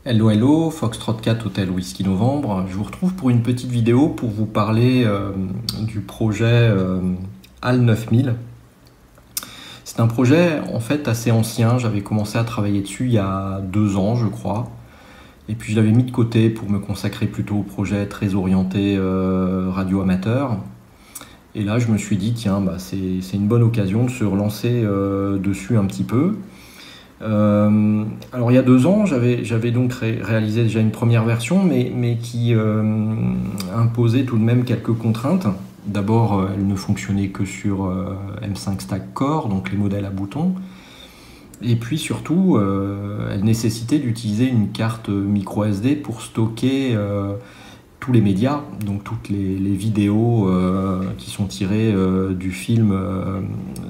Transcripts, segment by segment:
Hello hello, Foxtrot 4 Hotel Whisky Novembre. Je vous retrouve pour une petite vidéo pour vous parler du projet HAL 9000. C'est un projet en fait assez ancien, j'avais commencé à travailler dessus il y a 2 ans je crois. Et puis je l'avais mis de côté pour me consacrer plutôt au projet très orienté radio amateur. Et là je me suis dit tiens c'est une bonne occasion de se relancer dessus un petit peu. Alors il y a 2 ans, j'avais donc réalisé déjà une première version, mais qui imposait tout de même quelques contraintes. D'abord, elle ne fonctionnait que sur M5 Stack Core, donc les modèles à boutons. Et puis surtout, elle nécessitait d'utiliser une carte micro SD pour stocker tous les médias, donc toutes les vidéos qui sont tirées du film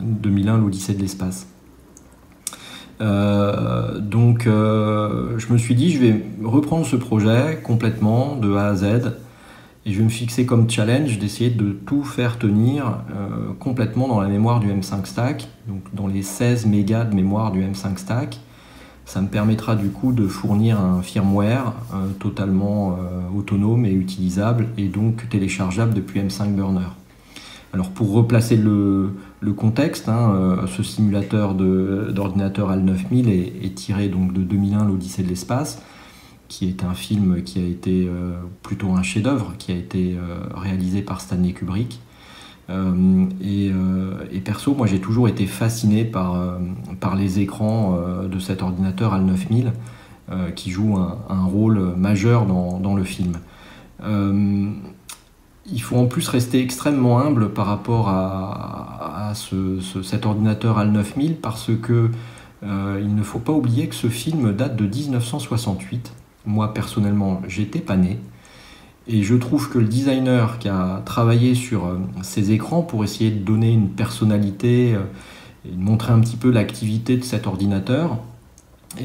2001, l'Odyssée de l'espace. Je me suis dit je vais reprendre ce projet complètement de A à Z et je vais me fixer comme challenge d'essayer de tout faire tenir complètement dans la mémoire du M5 Stack, donc dans les 16 mégas de mémoire du M5 Stack. Ça me permettra du coup de fournir un firmware totalement autonome et utilisable et donc téléchargeable depuis M5 Burner. Alors pour replacer le contexte, ce simulateur d'ordinateur HAL 9000 est tiré donc de 2001, l'Odyssée de l'espace, qui est un film qui a été plutôt un chef-d'œuvre, qui a été réalisé par Stanley Kubrick. Et perso, moi j'ai toujours été fasciné par les écrans de cet ordinateur HAL 9000 qui joue un rôle majeur dans le film. Il faut en plus rester extrêmement humble par rapport à cet ordinateur HAL 9000 parce que il ne faut pas oublier que ce film date de 1968. Moi personnellement, j'étais pas né. Et je trouve que le designer qui a travaillé sur ces écrans pour essayer de donner une personnalité et de montrer un petit peu l'activité de cet ordinateur,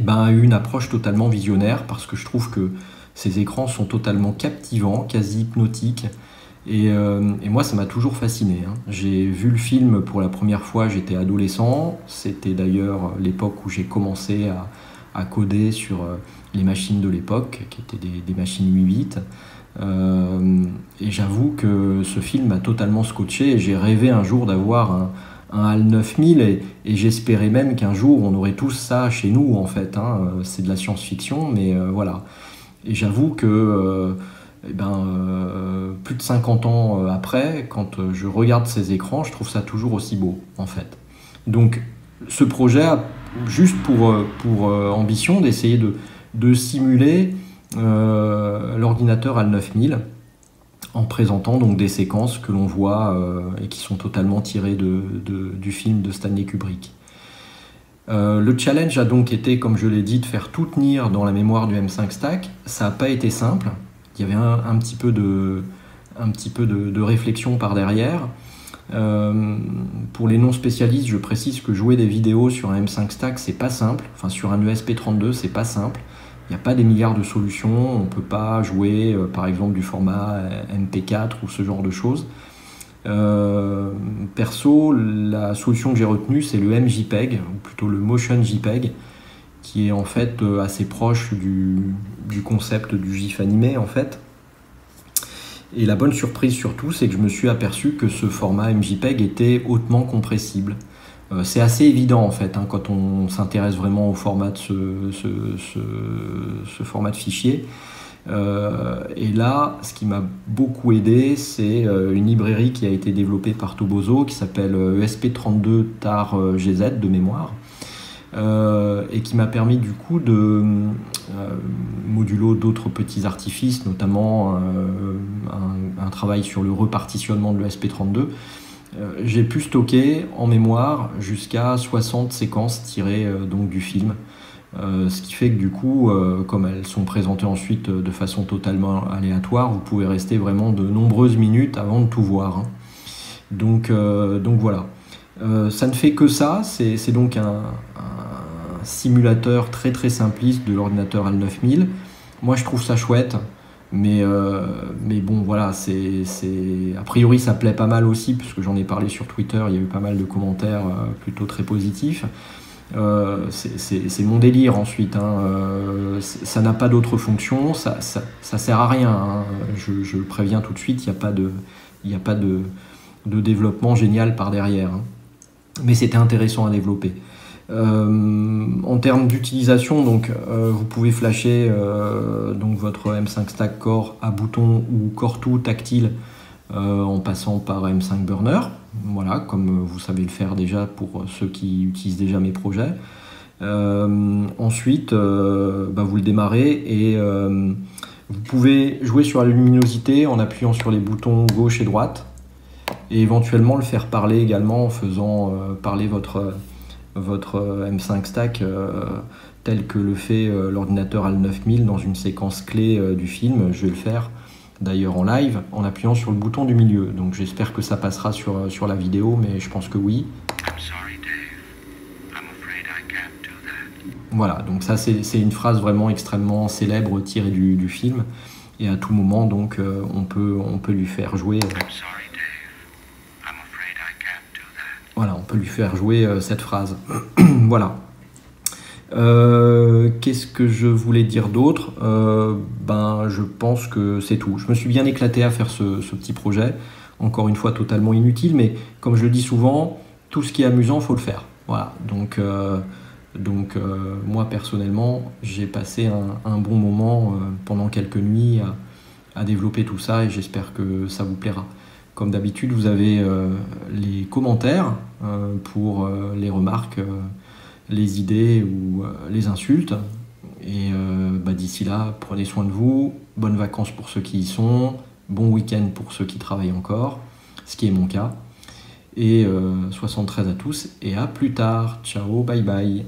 a eu une approche totalement visionnaire parce que je trouve que ces écrans sont totalement captivants, quasi hypnotiques. Et moi, ça m'a toujours fasciné. J'ai vu le film pour la première fois, j'étais adolescent. C'était d'ailleurs l'époque où j'ai commencé à coder sur les machines de l'époque, qui étaient des machines 8 bits. Et j'avoue que ce film m'a totalement scotché et j'ai rêvé un jour d'avoir un HAL 9000 et j'espérais même qu'un jour on aurait tous ça chez nous en fait. C'est de la science-fiction, mais voilà. Et j'avoue que plus de 50 ans après, quand je regarde ces écrans, je trouve ça toujours aussi beau, en fait. Donc, ce projet a juste pour ambition d'essayer de simuler l'ordinateur HAL 9000 en présentant donc des séquences que l'on voit et qui sont totalement tirées du film de Stanley Kubrick. Le challenge a donc été, comme je l'ai dit, de faire tout tenir dans la mémoire du M5 Stack. Ça n'a pas été simple. Il y avait un petit peu de réflexion par derrière. Pour les non spécialistes, je précise que jouer des vidéos sur un M5 Stack, c'est pas simple. Enfin, sur un ESP32, c'est pas simple. Il n'y a pas des milliards de solutions. On ne peut pas jouer, par exemple, du format MP4 ou ce genre de choses. Perso, la solution que j'ai retenue, c'est le MJPEG, ou plutôt le Motion JPEG, qui est en fait assez proche du concept du GIF animé en fait. Et la bonne surprise surtout, c'est que je me suis aperçu que ce format MJPEG était hautement compressible. C'est assez évident en fait quand on s'intéresse vraiment au format de ce format de fichier. Et là, ce qui m'a beaucoup aidé, c'est une librairie qui a été développée par Tobozo qui s'appelle ESP32 TAR GZ de mémoire. Et qui m'a permis du coup de modulo d'autres petits artifices, notamment un travail sur le repartitionnement de l'ESP32. J'ai pu stocker en mémoire jusqu'à 60 séquences tirées donc du film. Ce qui fait que du coup, comme elles sont présentées ensuite de façon totalement aléatoire, vous pouvez rester vraiment de nombreuses minutes avant de tout voir. Donc voilà. Ça ne fait que ça, c'est donc un simulateur très très simpliste de l'ordinateur HAL 9000. Moi je trouve ça chouette, mais bon voilà, a priori ça plaît pas mal aussi, puisque j'en ai parlé sur Twitter, il y a eu pas mal de commentaires plutôt très positifs. C'est mon délire ensuite, hein. Ça n'a pas d'autre fonction, ça sert à rien, hein. Je le préviens tout de suite, il n'y a pas de développement génial par derrière, hein. Mais c'était intéressant à développer. En termes d'utilisation, donc vous pouvez flasher donc votre M5 Stack Core à bouton ou Core 2 tactile en passant par M5 Burner, voilà, comme vous savez le faire déjà pour ceux qui utilisent déjà mes projets. Ensuite, vous le démarrez et vous pouvez jouer sur la luminosité en appuyant sur les boutons gauche et droite et éventuellement le faire parler également en faisant parler votre M5 Stack tel que le fait l'ordinateur HAL 9000 dans une séquence clé du film. Je vais le faire d'ailleurs en live en appuyant sur le bouton du milieu. Donc j'espère que ça passera sur la vidéo, mais je pense que oui. Voilà, donc ça c'est une phrase vraiment extrêmement célèbre tirée du film, et à tout moment donc on peut lui faire jouer. Voilà, on peut lui faire jouer cette phrase. Voilà. Qu'est-ce que je voulais dire d'autre? Je pense que c'est tout. Je me suis bien éclaté à faire ce petit projet. Encore une fois, totalement inutile, mais comme je le dis souvent, tout ce qui est amusant, faut le faire. Voilà. Donc moi, personnellement, j'ai passé un bon moment pendant quelques nuits à développer tout ça, et j'espère que ça vous plaira. Comme d'habitude, vous avez les commentaires pour les remarques, les idées ou les insultes. Et d'ici là, prenez soin de vous. Bonnes vacances pour ceux qui y sont. Bon week-end pour ceux qui travaillent encore, ce qui est mon cas. Et 73 à tous et à plus tard. Ciao, bye bye.